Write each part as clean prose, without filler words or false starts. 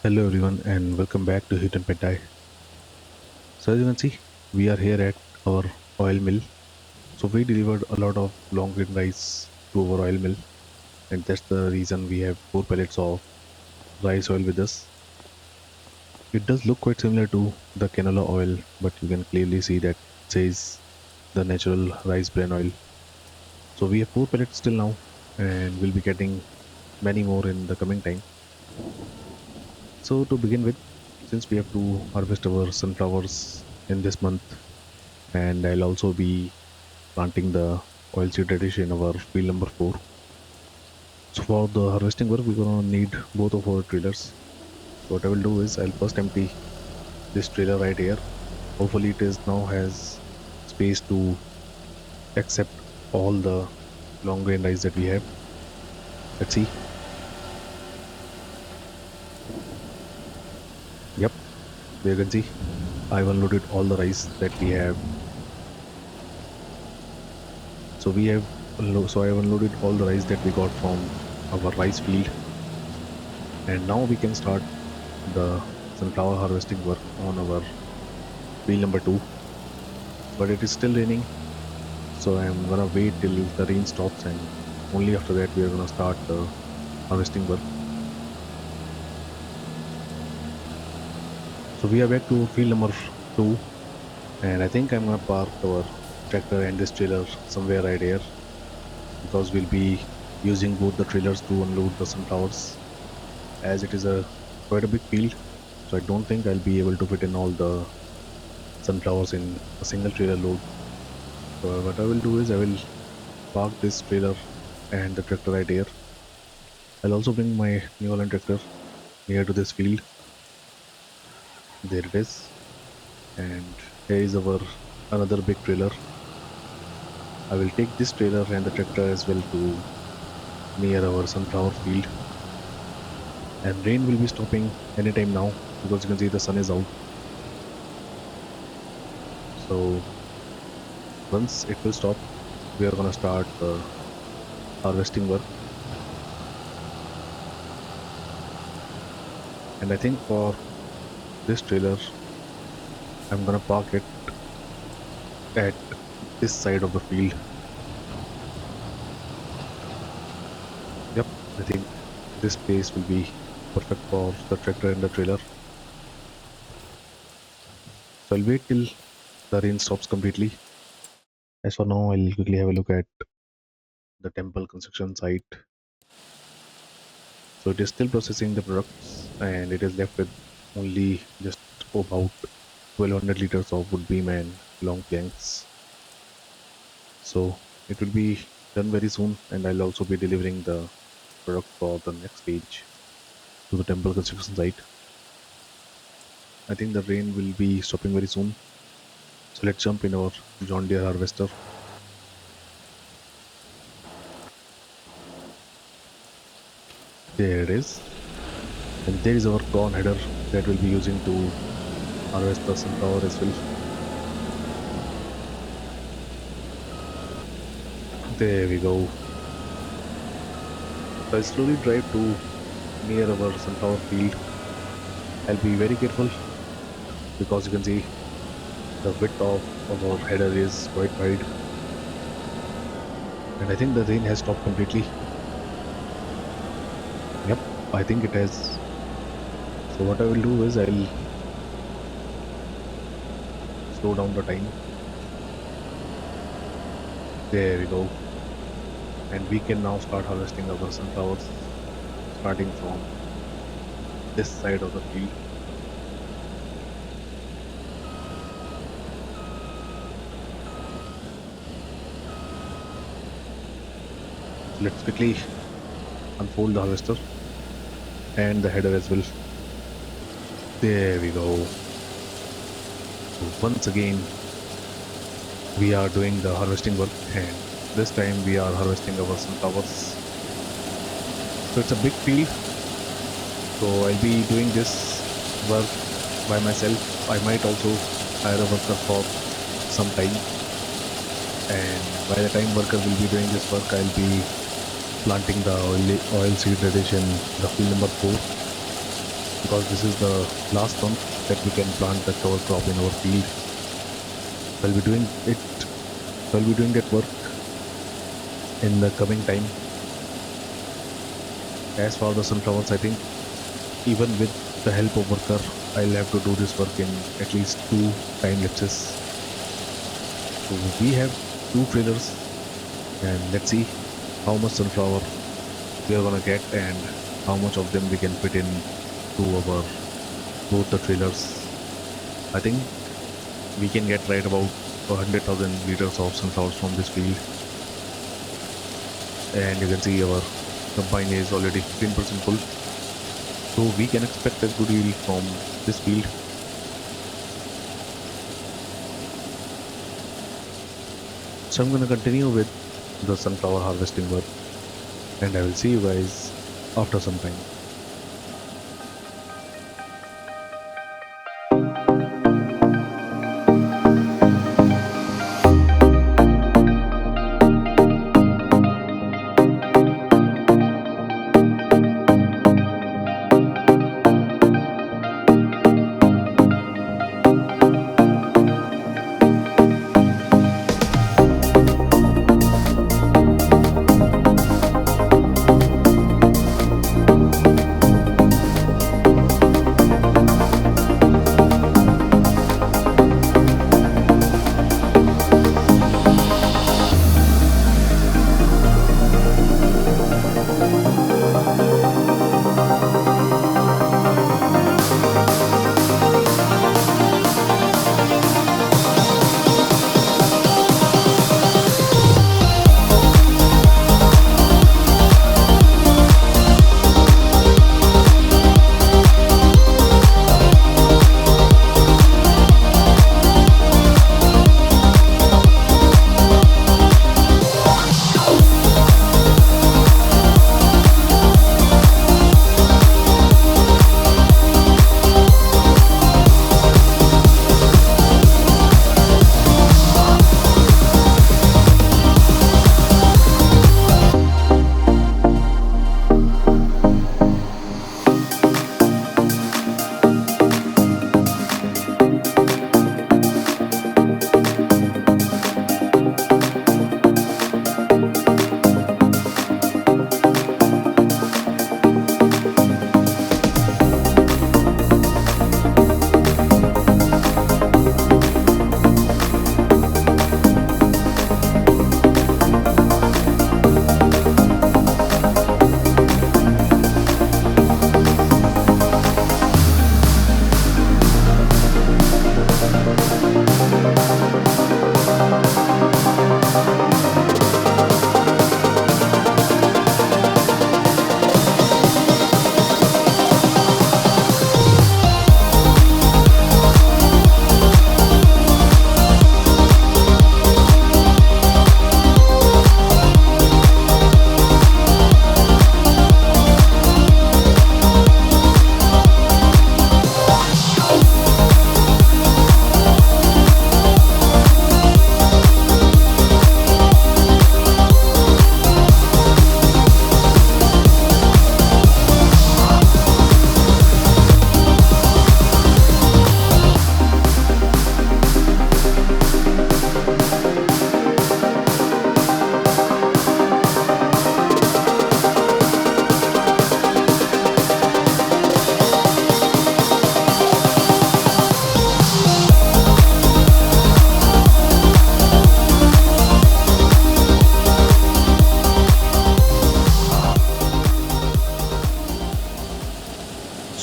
Hello everyone and welcome back to Hutan Pantai. So as you can see, we are here at our oil mill. So we delivered a lot of long grain rice to our oil mill, and that's the reason we have 4 pallets of rice oil with us. It does look quite similar to the canola oil, but you can clearly see that it says the natural rice bran oil. So we have 4 pallets still now, and we'll be getting many more in the coming time. So to begin with, since we have to harvest our sunflowers in this month, and I'll also be planting the oilseed radish in our field number 4. So for the harvesting work, we're gonna need both of our trailers. So what I will do is I'll first empty this trailer right here. Hopefully it is now has space to accept all the long grain rice that we have. Let's see. Yep, there you can see I've unloaded all the rice that we have. So I have unloaded all the rice that we got from our rice field, and now we can start the sunflower harvesting work on our field number 2. But it is still raining, so I'm gonna wait till the rain stops, and only after that we are gonna start the harvesting work. So we are back to field number 2, and I think I'm gonna park our tractor and this trailer somewhere right here, because we'll be using both the trailers to unload the sunflowers, as it is a quite a big field. So I don't think I'll be able to fit in all the sunflowers in a single trailer load. So what I will do is I will park this trailer and the tractor right here. I'll also bring my New Holland tractor near to this field. There it is. And here is our another big trailer. I will take this trailer and the tractor as well to near our sunflower field. And rain will be stopping anytime now, because you can see the sun is out. So once it will stop, we are gonna start the harvesting work. And I think for this trailer, I'm gonna park it at this side of the field. Yep, I think this place will be perfect for the tractor and the trailer. So I'll wait till the rain stops completely. As for now, I'll quickly have a look at the temple construction site. So it is still processing the products, and it is left with only just about 1200 liters of wood beam and long planks. So it will be done very soon, and I'll also be delivering the product for the next stage to the temple construction site. I think the rain will be stopping very soon. So let's jump in our John Deere harvester. There it is. And there is our corn header that we'll be using to harvest the sunflower as well. There we go. So I'll slowly drive to near our sunflower field. I'll be very careful, because you can see the width of our header is quite wide. And I think the rain has stopped completely. Yep, I think it has. So what I will do is I'll slow down the time. There we go. And we can now start harvesting our sunflowers, starting from this side of the field. So let's quickly unfold the harvester and the header as well. There we go. So once again, we are doing the harvesting work, and this time we are harvesting our sunflowers. So it's a big field, so I'll be doing this work by myself. I might also hire a worker for some time, and by the time worker will be doing this work, I'll be planting the oil seed radish in the field number 4. because this is the last month that we can plant the cover crop in our field. So I'll be doing it. So I'll be doing that work in the coming time. As for the sunflowers, I think even with the help of worker, I'll have to do this work in at least two time lapses. So we have two trailers, and let's see how much sunflower we are gonna get and how much of them we can fit in to our both the trailers. I think we can get right about 100,000 liters of sunflowers from this field, and you can see our combine is already 15% full. So we can expect a good yield from this field. So I'm gonna continue with the sunflower harvesting work, and I will see you guys after some time.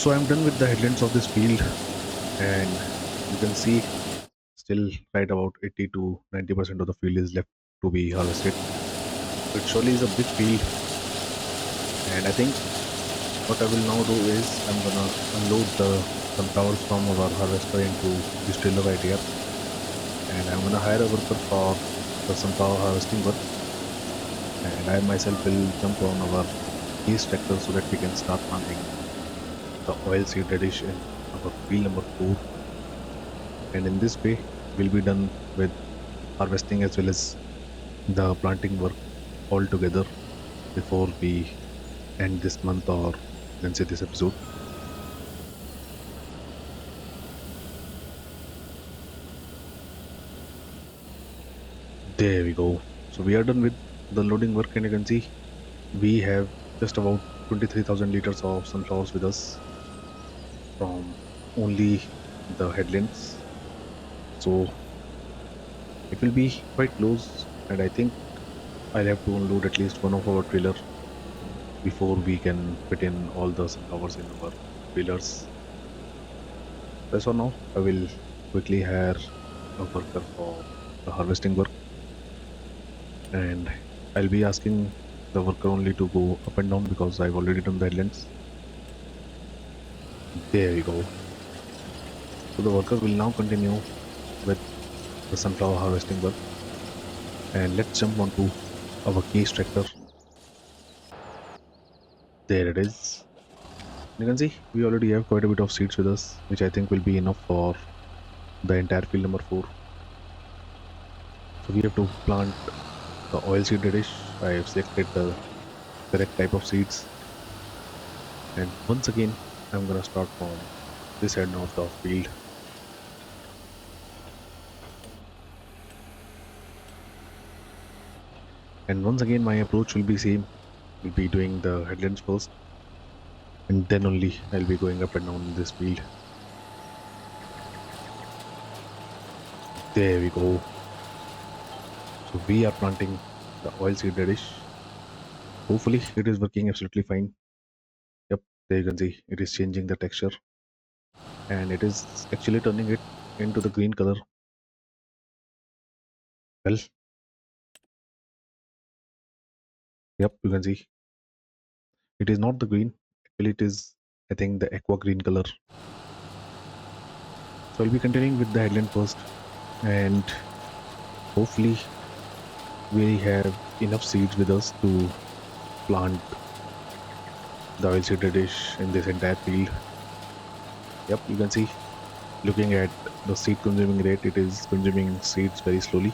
So I'm done with the headlands of this field, and you can see still right about 80 to 90% of the field is left to be harvested. So it surely is a big field, and I think what I will now do is I'm gonna unload the sunflowers from our harvester into this trailer right here, and I'm gonna hire a worker for the sunflower harvesting work, and I myself will jump on our lease tractor so that we can start planting the oilseed radish in our field number 4. And in this way we'll be done with harvesting as well as the planting work all together before we end this month, or you can say this episode. There we go. So we are done with the loading work, and you can see we have just about 23,000 liters of sunflowers with us from only the headlands. So it will be quite close, and I think I'll have to unload at least one of our trailer before we can fit in all the sunflowers in our trailers. As for now, I will quickly hire a worker for the harvesting work, and I'll be asking the worker only to go up and down because I've already done the headlands. There we go. So the worker will now continue with the sunflower harvesting work, and let's jump onto our case tractor. There it is. You can see we already have quite a bit of seeds with us, which I think will be enough for the entire field number 4. So we have to plant the oilseed radish. I have selected the correct type of seeds, and once again I'm gonna start from this end of the field. And once again my approach will be same. We'll be doing the headlands first, and then only I'll be going up and down in this field. There we go. So we are planting the oilseed radish. Hopefully it is working absolutely fine. Yep, there you can see it is changing the texture, and it is actually turning it into the green color. Well, yep, you can see it is not the green. Actually, it is, I think, the aqua green color. So I'll be continuing with the headland first, and hopefully we have enough seeds with us to plant the oilseed radish in this entire field. Yep, you can see, looking at the seed consuming rate, it is consuming seeds very slowly.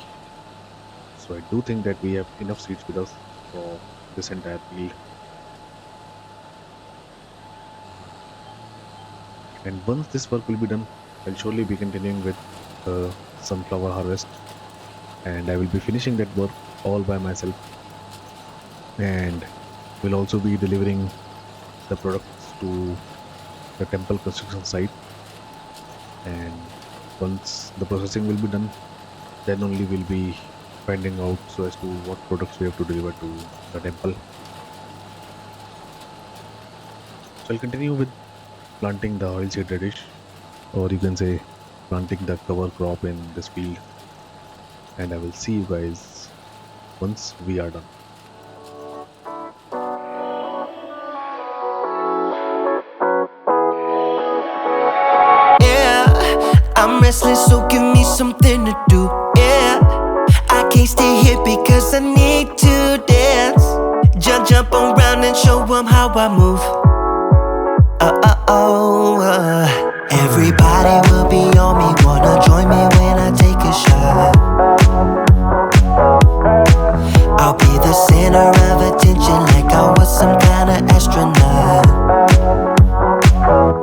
So I do think that we have enough seeds with us for this entire field. And once this work will be done, I'll surely be continuing with the sunflower harvest, and I will be finishing that work all by myself, and will also be delivering the products to the temple construction site. And once the processing will be done, then only we'll be finding out so as to what products we have to deliver to the temple. So I'll continue with planting the oilseed radish, or you can say planting the cover crop in this field, and I will see you guys once we are done. Yeah, I'm restless, so give me something to do. Yeah, I can't stay here because I need to dance. Jump around and show 'em how I move. Everybody will be on me, wanna join me when I take a shot. I'll be the center of attention like I was some kind of astronaut.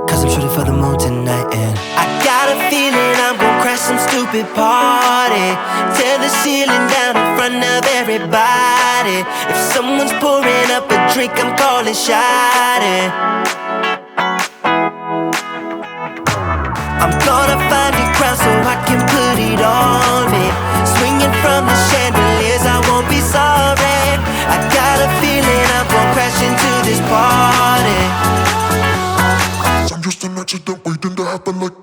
Cause I'm shooting for the moon tonight, and I got a feeling I'm gonna crash some stupid party. Tear the ceiling down in front of everybody. If someone's pouring up a drink, I'm calling shawty. I'm gonna find a crowd so I can put it on me. Swinging from the chandeliers, I won't be sorry. I got a feeling I'm gonna crash into this party. I'm just an accident waiting to happen like.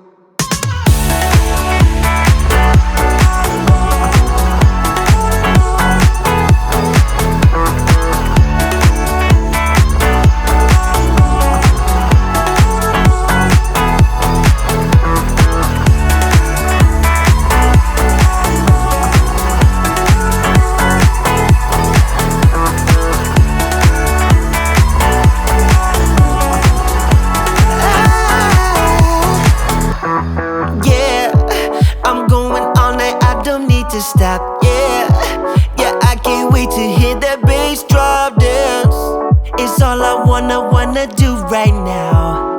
Stop, yeah, I can't wait to hear that bass drop dance. It's all I wanna do right now.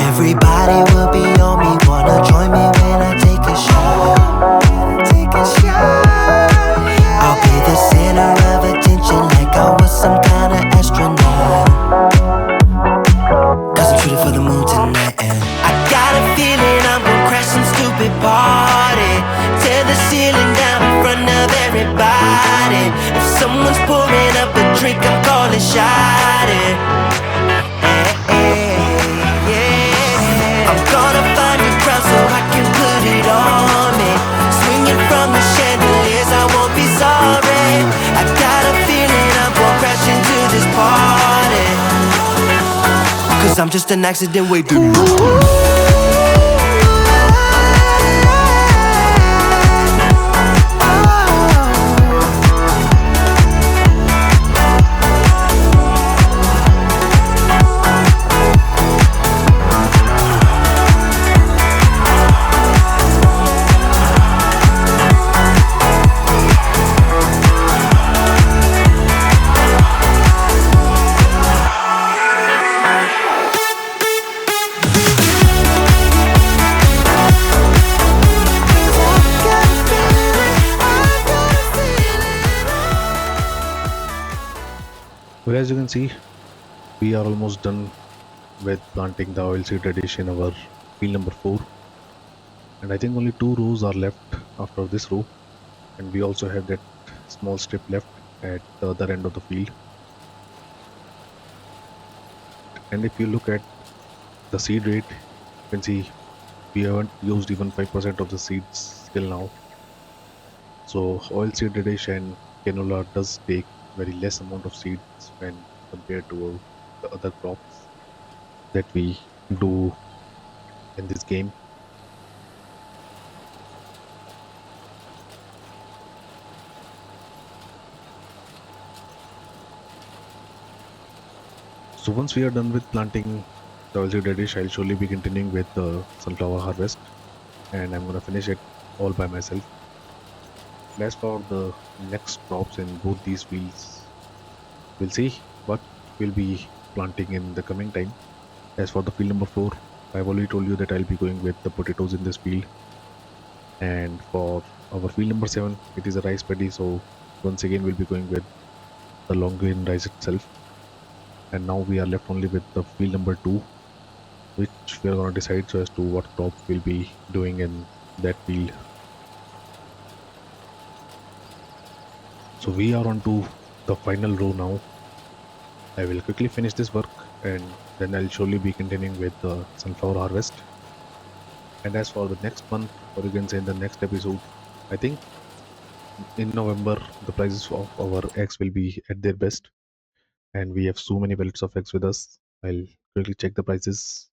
Everybody will be on me, wanna join me when I take a shot. suited for the mood tonight, and I got a feeling I'm gonna crash some stupid party. Tear the ceiling down in front of everybody. If someone's pouring up a drink, I'm calling shot it. Yeah. I'm gonna find a crowd so I can put it on me. Swinging from the chandeliers, I won't be sorry. I got a feeling I'm gonna crash into this party. Cause I'm just an accident waiting. Well, as you can see, we are almost done with planting the oilseed radish in our field number 4, and I think only 2 rows are left after this row, and we also have that small strip left at the other end of the field. And if you look at the seed rate, you can see we haven't used even 5% of the seeds till now. So oilseed radish and canola does take very less amount of seeds when compared to the other crops that we do in this game. So once we are done with planting the oilseed radish, I'll surely be continuing with the sunflower harvest, and I'm gonna finish it all by myself. As for the next crops in both these fields, we'll see what we'll be planting in the coming time. As for the field number 4, I've already told you that I'll be going with the potatoes in this field. And for our field number 7, it is a rice paddy, so once again we'll be going with the long grain rice itself. And now we are left only with the field number 2, which we are going to decide so as to what crop we'll be doing in that field. So we are on to the final row now. I will quickly finish this work, and then I'll surely be continuing with the sunflower harvest. And as for the next month, or you can say in the next episode, I think in November the prices of our eggs will be at their best, and we have so many pellets of eggs with us. I'll quickly check the prices.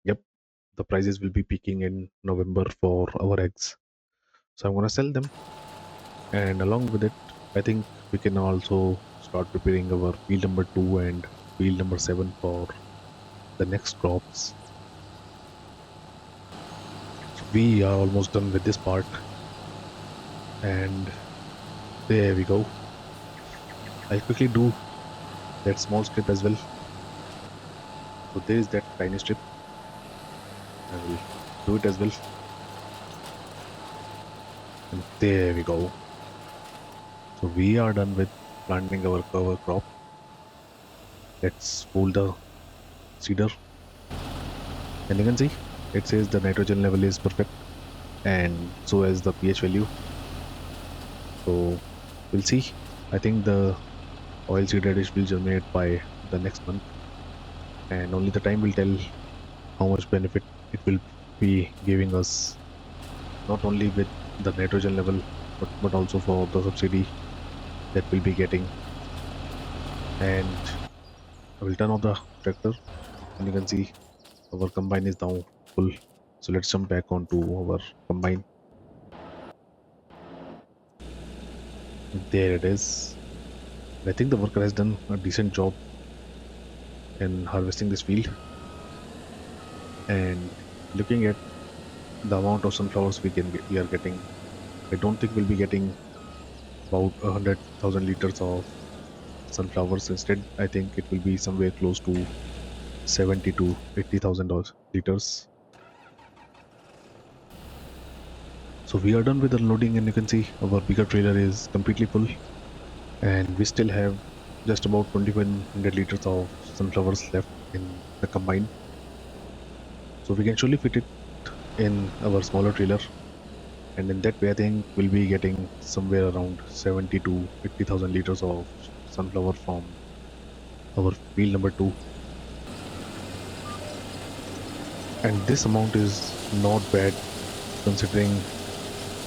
Yep, the prices will be peaking in November for our eggs, so I'm gonna sell them. And along with it, I think we can also start preparing our field number 2 and field number 7 for the next crops. So we are almost done with this part, and there we go. I'll quickly do that small strip as well. So there is that tiny strip. I will do it as well. And there we go. So we are done with planting our cover crop. Let's pull the seeder. And you can see it says the nitrogen level is perfect, and so as the pH value. So we'll see. I think the oilseed radish will germinate by the next month, and only the time will tell how much benefit it will be giving us, not only with the nitrogen level, but also for the subsidy that we'll be getting. And I will turn off the tractor, and you can see our combine is now full. So let's jump back onto our combine. There it is. I think the worker has done a decent job in harvesting this field. And looking at the amount of sunflowers we are getting, I don't think we'll be getting about 100,000 liters of sunflowers. Instead, I think it will be somewhere close to 70 to 80,000 liters. So we are done with unloading, and you can see our bigger trailer is completely full, and we still have just about 2100 liters of sunflowers left in the combine. So we can surely fit it in our smaller trailer, and in that way I think we'll be getting somewhere around 70 to 80,000 liters of sunflower from our field number 2. And this amount is not bad considering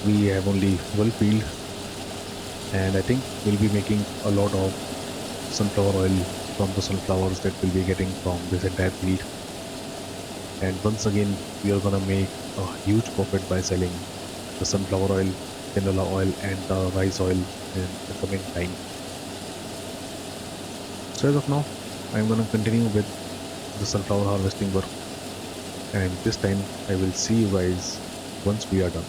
we have only one field, and I think we'll be making a lot of sunflower oil from the sunflowers that we'll be getting from this entire field. And once again, we are gonna make a huge profit by selling the sunflower oil, canola oil, and the rice oil in the coming time. So as of now, I'm gonna continue with the sunflower harvesting work, and this time I will see you guys once we are done.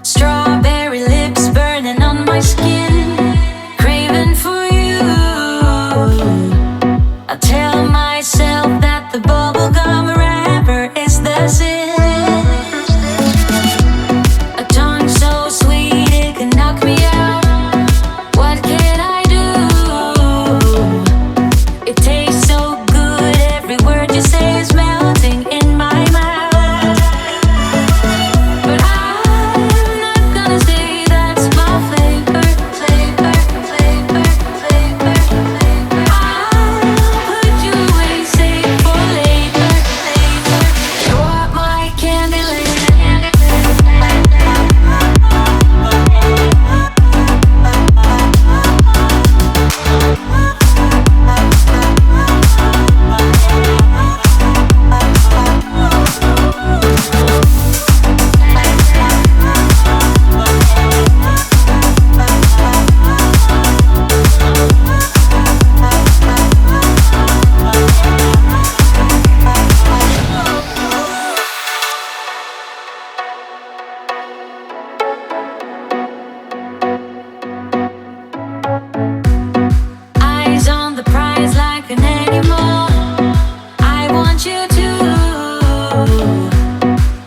Strawberry lips burning on my skin, craving for you. I tell myself that the bubblegum wrapper is the sin. A tongue so sweet it can knock me out. What can I do? It tastes so good, every word you say is melting in my mouth. But I'm not gonna say that's my flavor, flavor, flavor, flavor, flavor. I'll put you away, save for later, later. You're my candy eyes on the prize like an animal. I want you to.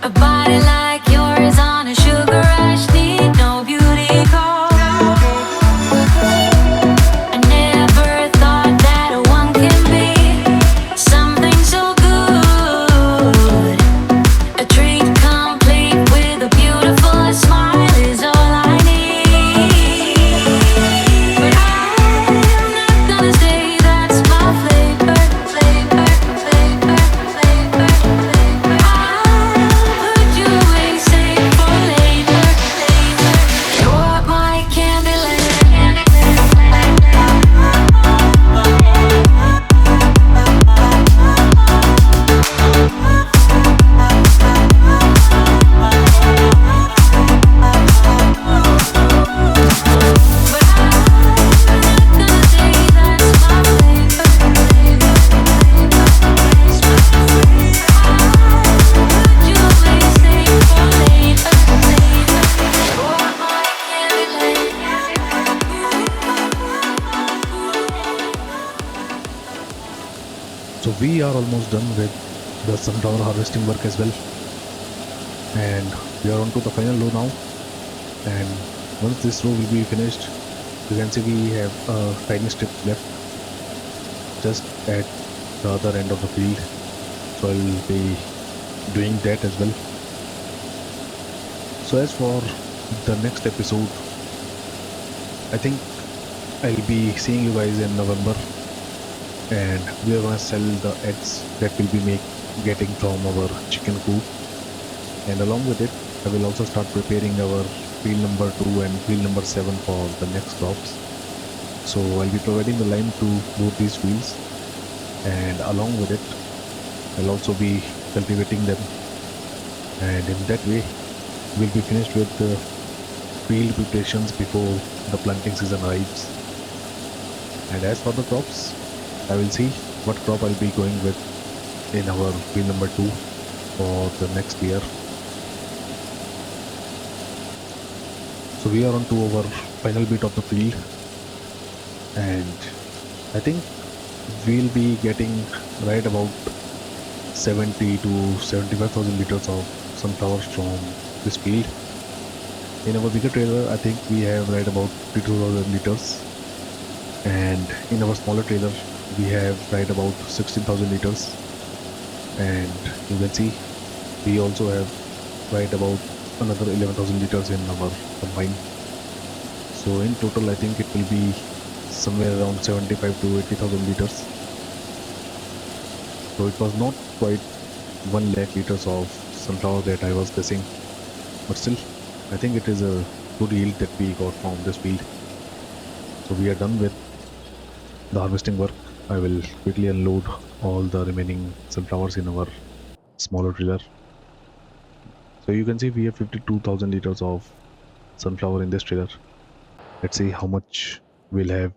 A body like yours on a sugar rush, need no beauty call. I never thought that one can be something so good. A treat complete with a beautiful smile is all I need. But I'm not gonna say that's my flavor, flavor, flavor, flavor, flavor. I'll put you away, save for later, later. You're my candy So we are almost done with the sunflower harvesting work as well, and we are on to the final row now. And once this row will be finished, you can see we have a tiny strip left just at the other end of the field. So I'll be doing that as well. So as for the next episode, I think I'll be seeing you guys in November, and we are gonna sell the eggs that we'll be getting from our chicken coop. And along with it, I will also start preparing our field number 2 and field number 7 for the next crops. So I'll be providing the lime to both these fields, and along with it, I'll also be cultivating them. And in that way, we'll be finished with the field preparations before the planting season arrives. And as for the crops, I will see what crop I'll be going with in our field number 2 for the next year. So we are on to our final bit of the field, and I think we'll be getting right about 70 to 75,000 liters of sunflowers from this field. In our bigger trailer, I think we have right about 52,000 liters, and in our smaller trailer, we have right about 16,000 liters. And you can see we also have right about another 11,000 liters in our combined. So in total, I think it will be somewhere around 75 to 80,000 liters. So it was not quite 1 lakh liters of sunflower that I was guessing, but still, I think it is a good yield that we got from this field. So we are done with the harvesting work. I will quickly unload all the remaining sunflowers in our smaller trailer. So you can see we have 52,000 liters of sunflower in this trailer. Let's see how much we'll have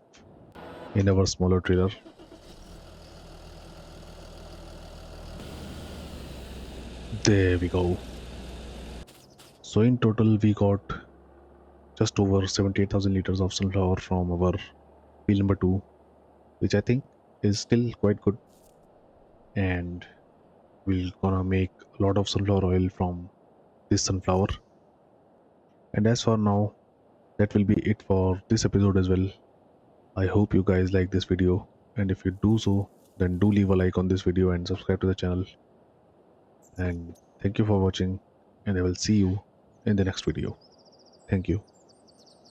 in our smaller trailer. There we go. So in total, we got just over 78,000 liters of sunflower from our field number 2, which I think is still quite good. And we're gonna make a lot of sunflower oil from this sunflower. And as for now, that will be it for this episode as well. I hope you guys like this video, and if you do so, then do leave a like on this video and subscribe to the channel. And thank you for watching, and I will see you in the next video. Thank you.